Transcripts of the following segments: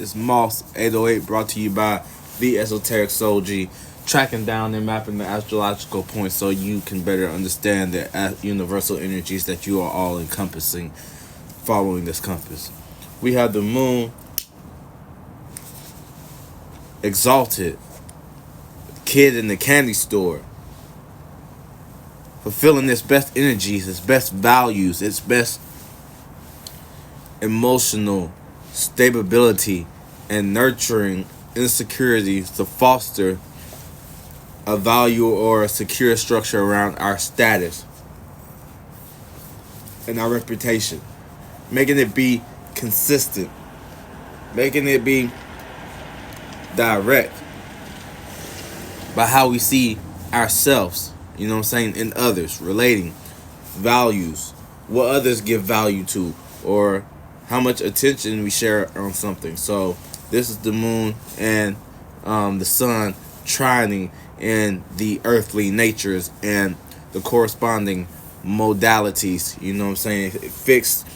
It's Moss 808, brought to you by the Esoteric Soul G, tracking down and mapping the astrological points so you can better understand the universal energies that you are all encompassing following this compass. We have the moon exalted, kid in the candy store, fulfilling its best energies, its best values, its best emotional stability, and nurturing insecurities to foster a value or a secure structure around our status and our reputation, making it be consistent, making it be direct by how we see ourselves, you know what I'm saying, in others, relating, values, what others give value to, or how much attention we share on something. So this is the moon and the sun trining in the earthly natures and the corresponding modalities, you know what I'm saying, fixed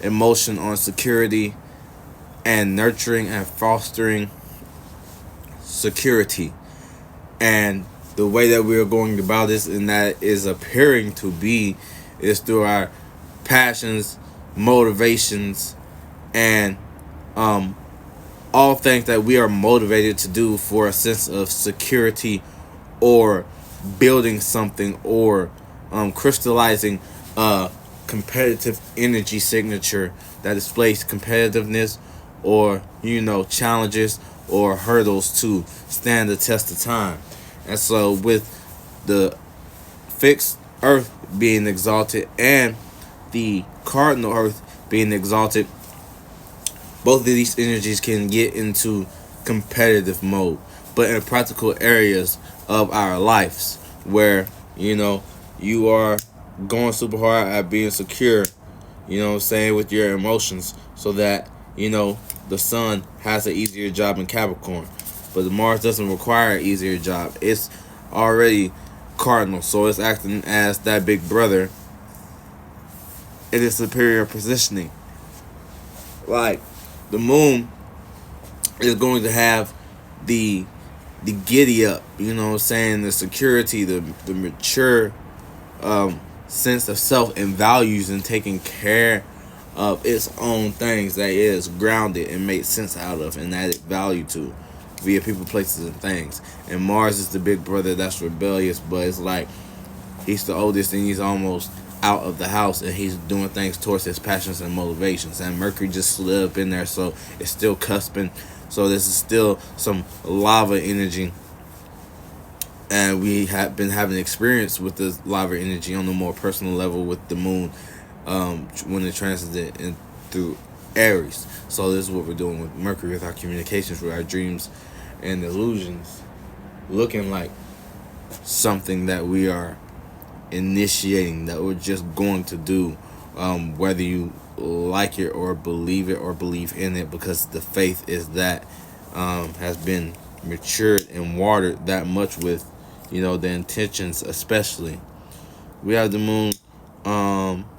emotion on security and nurturing and fostering security. And the way that we are going about this, and that is appearing to be, is through our passions, motivations, and all things that we are motivated to do for a sense of security, or building something, or crystallizing a competitive energy signature that displays competitiveness, or challenges or hurdles to stand the test of time. And so with the fixed earth being exalted and the cardinal earth being exalted, both of these energies can get into competitive mode, but in practical areas of our lives where you are going super hard at being secure, with your emotions, so that the sun has an easier job in Capricorn, but the Mars doesn't require an easier job. It's already cardinal, so it's acting as that big brother in its superior positioning. Like, the moon is going to have the giddy up, the security, the mature sense of self and values, and taking care of its own things that is grounded and made sense out of and added value to via people, places, and things. And Mars is the big brother that's rebellious, but it's like he's the oldest and he's almost out of the house, and he's doing things towards his passions and motivations. And Mercury just slid up in there, so it's still cusping. So this is still some lava energy, and we have been having experience with the lava energy on the more personal level with the moon when it transits in through Aries. So this is what we're doing with Mercury, with our communications, with our dreams and illusions, looking like something that we are initiating, that we're just going to do, whether you like it or believe in it, because the faith is that has been matured and watered that much with the intentions. Especially we have the moon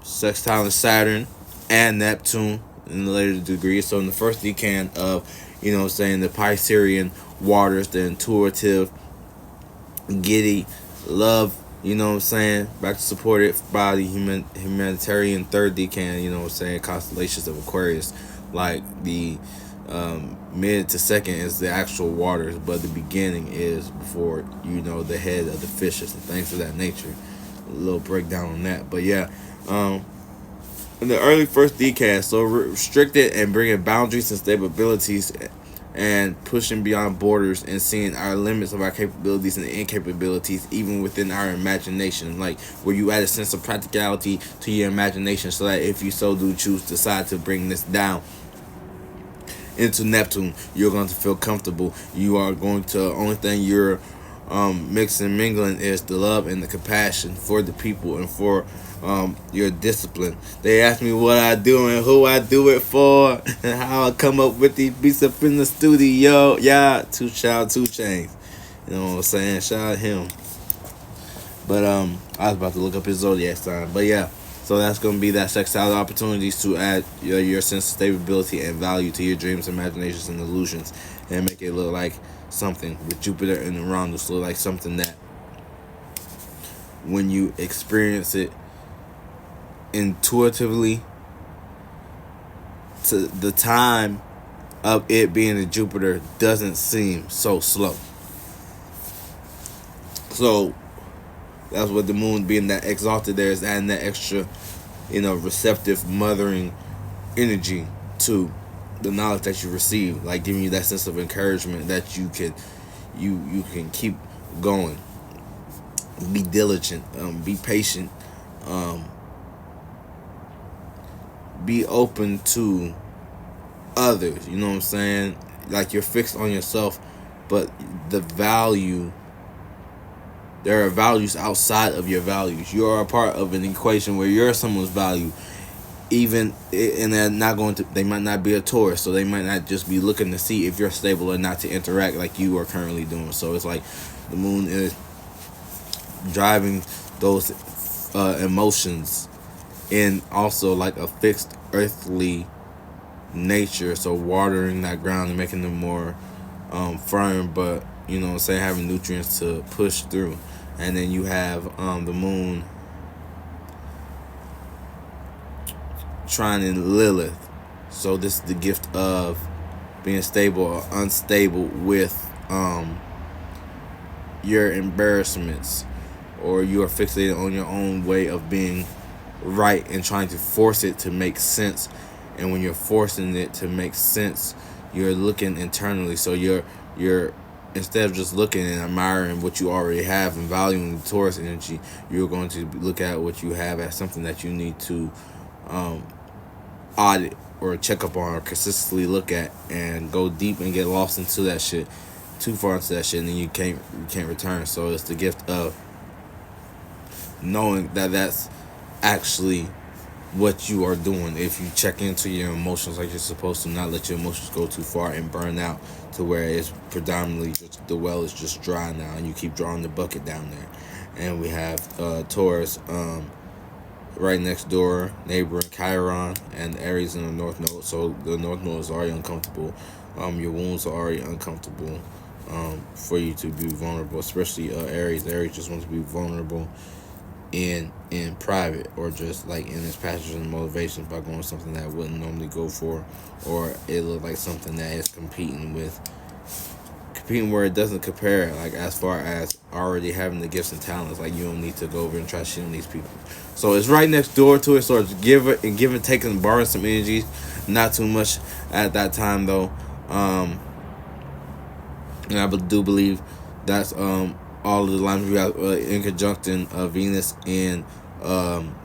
sextile Saturn and Neptune in the later degrees. So in the first decan of the Piscean waters, the intuitive, giddy, love, back to support it by the humanitarian third decan, constellations of Aquarius. Like the mid to second is the actual waters, but the beginning is before the head of the fishes and things of that nature. A little breakdown on that, but yeah, in the early first decan, so restricted and bringing boundaries and stabilities, and pushing beyond borders and seeing our limits of our capabilities and incapabilities even within our imagination, like where you add a sense of practicality to your imagination, so that if you so do decide to bring this down into Neptune, you're going to feel comfortable. You are going to, only thing you're mixing, mingling is the love and the compassion for the people and for your discipline. They ask me what I do and who I do it for and how I come up with these beats up in the studio. Yeah, 2 Chainz. You know what I'm saying? Shout out him. But I was about to look up his zodiac sign. But yeah, So that's going to be that sextile opportunities to add your sense of stability and value to your dreams, imaginations, and illusions, and make it look like something with Jupiter and Uranus, look like something that when you experience it intuitively, to the time of it being a Jupiter doesn't seem so slow. So that's what the moon being that exalted there is adding that extra, receptive, mothering energy to the knowledge that you receive, like giving you that sense of encouragement that you can keep going. Be diligent, be patient, be open to others. You know what I'm saying? Like, you're fixed on yourself, but there are values outside of your values. You are a part of an equation where you're someone's value, and they might not be a Taurus, so they might not just be looking to see if you're stable or not to interact like you are currently doing. So it's like the moon is driving those emotions in also like a fixed earthly nature, so watering that ground and making them more firm, but having nutrients to push through. And then you have the moon trining Lilith, so this is the gift of being stable or unstable with your embarrassments, or you are fixated on your own way of being right and trying to force it to make sense. And when you're forcing it to make sense, you're looking internally. So you're instead of just looking and admiring what you already have and valuing the Taurus energy, you're going to look at what you have as something that you need to audit or check up on or consistently look at, and go deep and get lost into that shit, too far into that shit, and then you can't return. So it's the gift of knowing that that's actually what you are doing. If you check into your emotions like you're supposed to, not let your emotions go too far and burn out to where it's predominantly just, the well is just dry now, and you keep drawing the bucket down there. And we have Taurus right next door, neighboring Chiron, and Aries in the North Node. So the North Node is already uncomfortable. Your wounds are already uncomfortable for you to be vulnerable, especially Aries. Aries just wants to be vulnerable in private, or just like in his passions and motivations by going something that I wouldn't normally go for, or it look like something that is competing where it doesn't compare, like as far as already having the gifts and talents. Like, you don't need to go over and try shit on these people. So it's right next door to it, so it's give and take and borrow some energies, not too much at that time though. And I do believe that's all of the lines we have in conjunction Venus and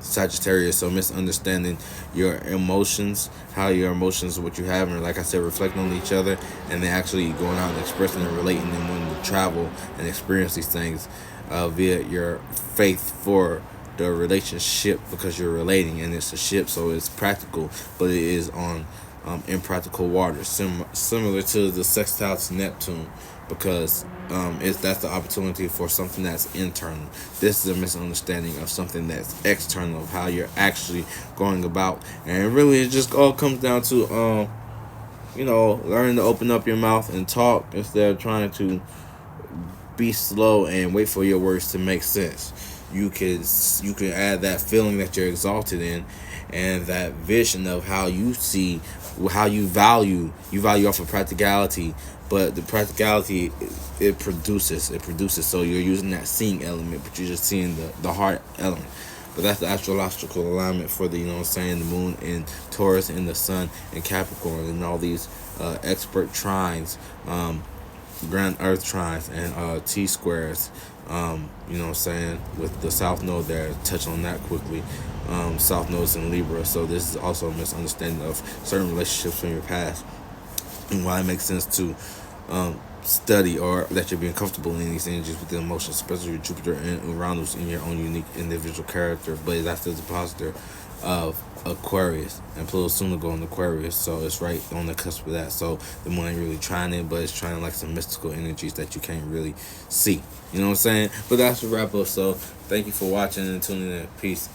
Sagittarius. So misunderstanding your emotions, how your emotions, what you have, and like I said, reflecting on each other, and then actually going out and expressing and relating, and wanting to travel and experience these things via your faith for the relationship, because you're relating and it's a ship, so it's practical, but it is on impractical waters, similar to the sextile to Neptune, because that's the opportunity for something that's internal. This is a misunderstanding of something that's external, of how you're actually going about. And really, it just all comes down to learning to open up your mouth and talk, instead of trying to be slow and wait for your words to make sense. You can add that feeling that you're exalted in, and that vision of how you see, how you value off of practicality. But the practicality, it produces. So you're using that seeing element, but you're just seeing the heart element. But that's the astrological alignment for the, the moon in Taurus and the sun in Capricorn, and all these expert trines, grand earth trines, and T-squares, with the South Node there. Touch on that quickly. South Node's in Libra, so this is also a misunderstanding of certain relationships from your past, and why it makes sense to study, or that you're being comfortable in these energies with the emotions, especially with Jupiter and Uranus in your own unique individual character. But that's the depositor of Aquarius, and Pluto soon to go in Aquarius, so it's right on the cusp of that. So the moon ain't really trying it, but it's trying like some mystical energies that you can't really see. You know what I'm saying? But that's a wrap up. So thank you for watching and tuning in. Peace.